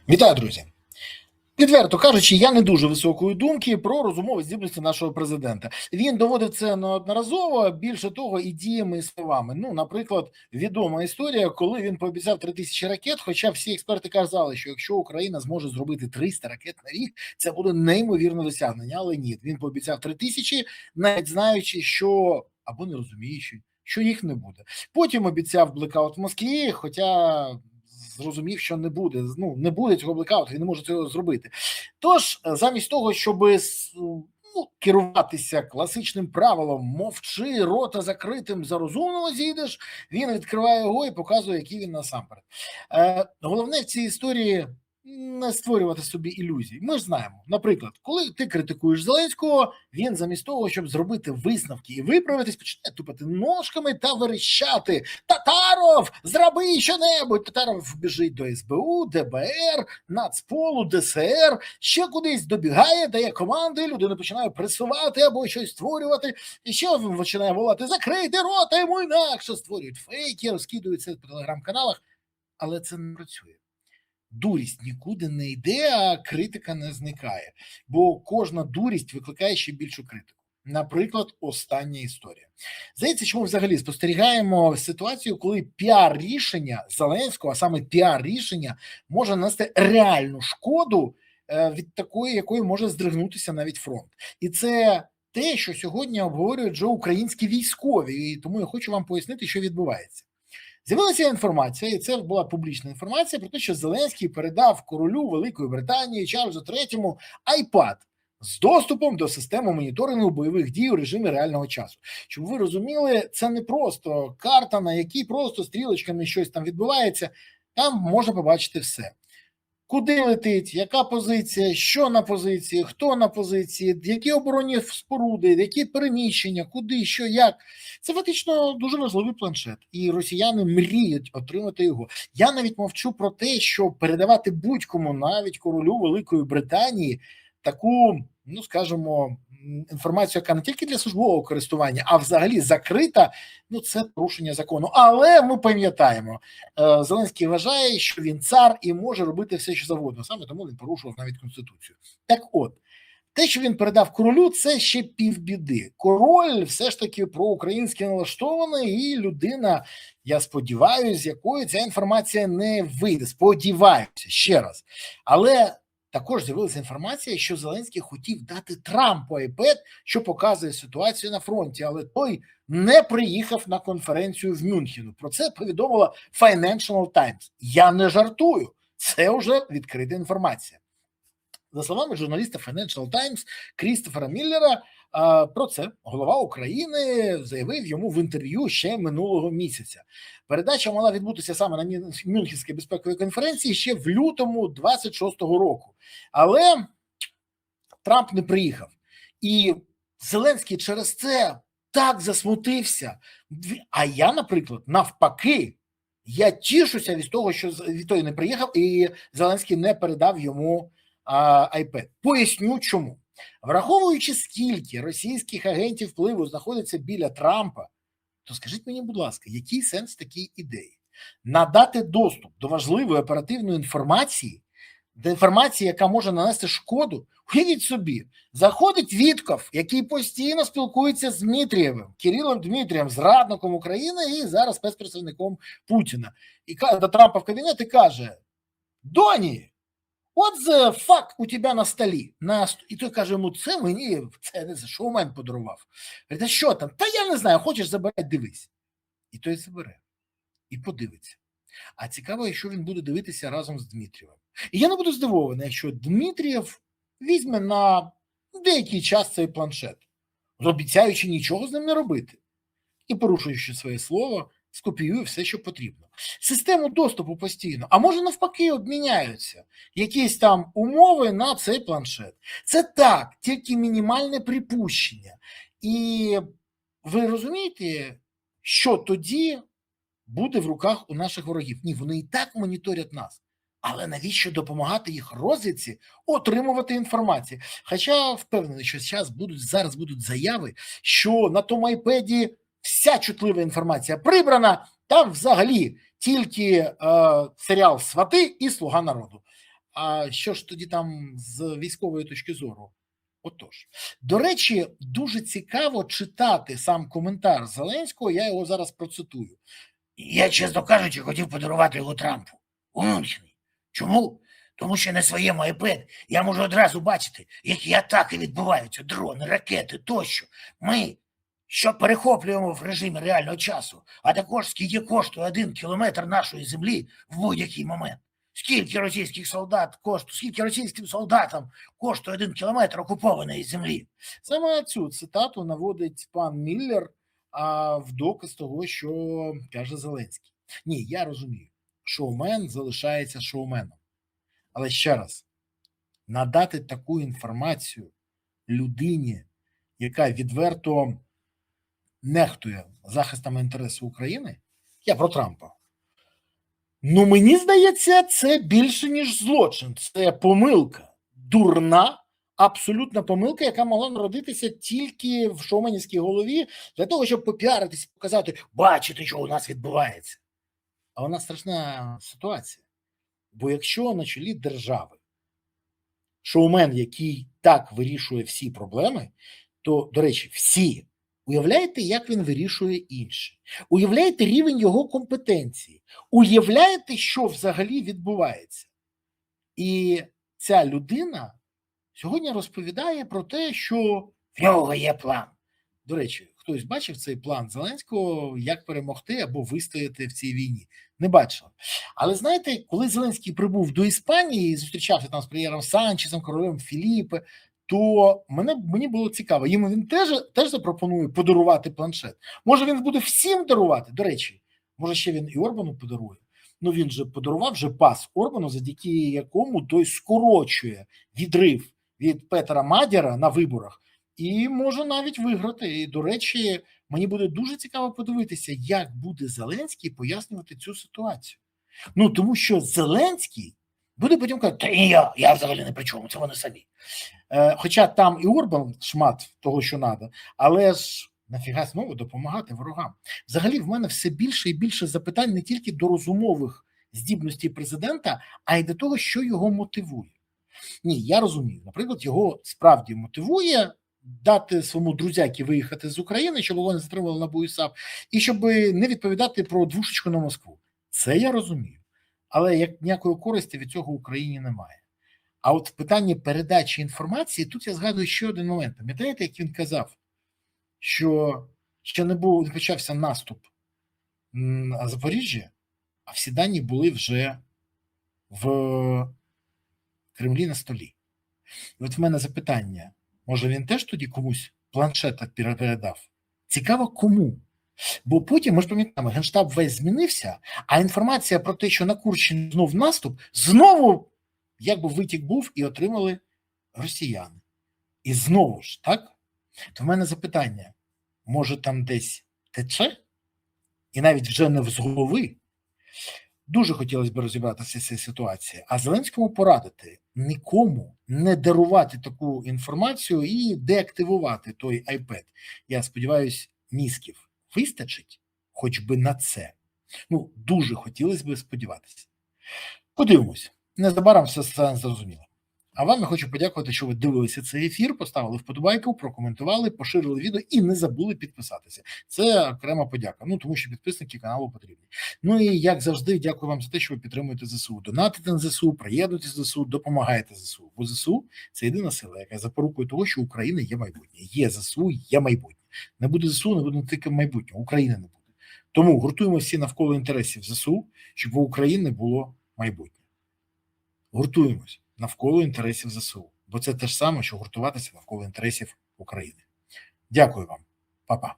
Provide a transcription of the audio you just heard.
Вітаю, друзі! Відверто кажучи, я не дуже високої думки про розумові здібності нашого президента. Він доводив це неодноразово, більше того, і діями, і словами. Ну, наприклад, відома історія, коли він пообіцяв 3000 ракет, хоча всі експерти казали, що якщо Україна зможе зробити 300 ракет на рік, це буде неймовірне досягнення, але ні, він пообіцяв 3000, навіть знаючи, що, або не розуміючи, що їх не буде. Потім обіцяв блекаут в Москві, хоча зрозумів, що не буде. Ну, не буде цього блекауту, він не може цього зробити. Тож, замість того, щоб керуватися класичним правилом «мовчи, рота закритим, за розумного зійдеш», він відкриває його і показує, який він насамперед. Головне в цій історії не створювати собі ілюзій. Ми ж знаємо, наприклад, коли ти критикуєш Зеленського, він замість того, щоб зробити висновки і виправитись, почне тупати ножками та верещати: «Татаров, зроби що-небудь!» Татаров біжить до СБУ, ДБР, Нацполу, ДСР, ще кудись добігає, дає команди, людина починає пресувати або щось створювати, і ще він починає волати: «Закрийте рота йому інакше!» Створюють фейки, розкидуються по телеграм-каналах, але це не працює. Дурість нікуди не йде, а критика не зникає, бо кожна дурість викликає ще більшу критику. Наприклад, остання історія. Здається, що ми взагалі спостерігаємо ситуацію, коли піар-рішення Зеленського, а саме піар-рішення, може нанести реальну шкоду від такої, якої може здригнутися навіть фронт. І це те, що сьогодні обговорюють вже українські військові, і тому я хочу вам пояснити, що відбувається. З'явилася інформація, і це була публічна інформація, про те, що Зеленський передав королю Великої Британії Чарльзу III iPad з доступом до системи моніторингу бойових дій у режимі реального часу. Щоб ви розуміли, це не просто карта, на якій просто стрілочками щось там відбувається, там можна побачити все. Куди летить, яка позиція, що на позиції, хто на позиції, які оборонні споруди, які переміщення, куди, що, як. Це фактично дуже важливий планшет, і росіяни мріють отримати його. Я навіть мовчу про те, що передавати будь-кому, навіть королю Великої Британії, таку, ну скажімо, інформацію, яка не тільки для службового користування, а взагалі закрита, ну це порушення закону. Але ми пам'ятаємо, Зеленський вважає, що він цар і може робити все, що завгодно. Саме тому він порушував навіть Конституцію. Так от, те, що він передав королю, це ще півбіди. Король все ж таки проукраїнськи налаштований, і людина, я сподіваюся, з якою ця інформація не вийде. Сподіваюся, ще раз. Але також з'явилася інформація, що Зеленський хотів дати Трампу iPad, що показує ситуацію на фронті, але той не приїхав на конференцію в Мюнхену. Про це повідомила Financial Times. Я не жартую, це вже відкрита інформація. За словами журналіста Financial Times Крістофера Міллера, про це голова України заявив йому в інтерв'ю ще минулого місяця. Передача мала відбутися саме на Мюнхенській безпековій конференції ще в лютому 26-го року. Але Трамп не приїхав. І Зеленський через це так засмутився. А я, наприклад, навпаки, я тішуся від того, що той не приїхав і Зеленський не передав йому iPad. Поясню чому. Враховуючи, скільки російських агентів впливу знаходиться біля Трампа, то скажіть мені, будь ласка, який сенс такій ідеї? Надати доступ до важливої оперативної інформації, до інформації, яка може нанести шкоду. Уявіть собі, заходить Вітков, який постійно спілкується з Дмитрієвим, Кирилом Дмитрієм, зрадником України і зараз спецпредставником Путіна. І до Трампа в кабінет і каже: «Доні, от the fuck у тебе на столі». І той каже йому: «Це мені, це не за шоумен подарував». Говорить: «А що там?» «Та я не знаю, хочеш забирай, дивись». І той забере. І подивиться. А цікаво, якщо він буде дивитися разом з Дмитрієвим. І я не буду здивований, якщо Дмитрієв візьме на деякий час цей планшет, обіцяючи нічого з ним не робити. І порушуючи своє слово, скопіює все, що потрібно. Систему доступу постійно, а може навпаки обміняються якісь там умови на цей планшет. Це так, тільки мінімальне припущення. І ви розумієте, що тоді буде в руках у наших ворогів? Ні, вони і так моніторять нас. Але навіщо допомагати їх розвідці отримувати інформацію? Хоча впевнений, що зараз будуть заяви, що на тому айпеді вся чутлива інформація прибрана, там взагалі тільки серіал «Свати» і «Слуга народу». А що ж тоді там з військової точки зору? Отож, до речі, дуже цікаво читати сам коментар Зеленського, я його зараз процитую. Я, чесно кажучи, хотів подарувати його Трампу у Мюнхені. Чому? Тому що на своєму iPad я можу одразу бачити, які атаки відбуваються, дрони, ракети тощо. Ми що перехоплюємо в режимі реального часу, а також скільки коштує 1 кілометр нашої землі в будь-який момент. Скільки російських солдат коштує, скільки російським солдатам коштує 1 кілометр окупованої землі. Саме цю цитату наводить пан Міллер в доказ того, що каже Зеленський. Ні, я розумію, шоумен залишається шоуменом. Але ще раз, надати таку інформацію людині, яка відверто нехтує захистом інтересу України, я про Трампа, ну, мені здається, це більше, ніж злочин. Це помилка. Дурна, абсолютна помилка, яка могла народитися тільки в шоуменівській голові для того, щоб попіаритись, показати, бачите, що у нас відбувається. А вона страшна ситуація. Бо якщо на чолі держави шоумен, який так вирішує всі проблеми, то, до речі, всі, уявляєте, як він вирішує інші? Уявляєте рівень його компетенції? Уявляєте, що взагалі відбувається? І ця людина сьогодні розповідає про те, що в нього є план. До речі, хтось бачив цей план Зеленського, як перемогти або вистояти в цій війні? Не бачив. Але знаєте, коли Зеленський прибув до Іспанії і зустрічався там з прем'єром Санчесом, королем Філіппе, то мені було цікаво. Йому він теж запропонує подарувати планшет. Може він буде всім дарувати? До речі, може ще він і Орбану подарує. Ну він же подарував вже пас Орбану, завдяки якому той скорочує відрив від Петра Мадяра на виборах і може навіть виграти. І, до речі, мені буде дуже цікаво подивитися, як буде Зеленський пояснювати цю ситуацію. Ну, тому що Зеленський буде потім казати, та ні, я взагалі не при чому, це вони самі. Хоча там і Орбан шмат того, що треба, але ж нафіга знову допомагати ворогам. Взагалі в мене все більше і більше запитань не тільки до розумових здібностей президента, а й до того, що його мотивує. Ні, я розумію, наприклад, його справді мотивує дати своєму друзяки виїхати з України, щоб його не затримали на БУСАП, і щоб не відповідати про двушечку на Москву. Це я розумію. Але як ніякої користі від цього в Україні немає. А от в питанні передачі інформації, тут я згадую ще один момент. Пам'ятаєте, як він казав, що ще не почався наступ на Запоріжжя, а всі дані були вже в Кремлі на столі. І от в мене запитання, може він теж тоді комусь планшет передав? Цікаво кому? Бо потім, ми ж пам'ятаємо, Генштаб весь змінився, а інформація про те, що на Курщині знов наступ, знову якби витік був і отримали росіяни. І знову ж, так? То в мене запитання, може там десь тече? І навіть вже не з голови. Дуже хотілося б розібратися з цією ситуацією, а Зеленському порадити нікому не дарувати таку інформацію і деактивувати той iPad. Я сподіваюся, мізків вистачить хоч би на це. Ну, дуже хотілося б сподіватися. Подивимось. Незабаром все стане зрозуміло. А вам я хочу подякувати, що ви дивилися цей ефір, поставили вподобайку, прокоментували, поширили відео і не забули підписатися. Це окрема подяка, ну тому що підписники каналу потрібні. Ну і як завжди, дякую вам за те, що ви підтримуєте ЗСУ. Донатите на ЗСУ, приєднуйтесь до ЗСУ, допомагаєте ЗСУ. Бо ЗСУ – це єдина сила, яка запорукує того, що Україна є майбутнє. Є ЗСУ, є майбутнє. Не буде ЗСУ, не буде тільки майбутнього, України не буде. Тому гуртуємо всі навколо інтересів ЗСУ, щоб у України було майбутнє. Гуртуємось навколо інтересів ЗСУ, бо це те ж саме, що гуртуватися навколо інтересів України. Дякую вам. Па-па.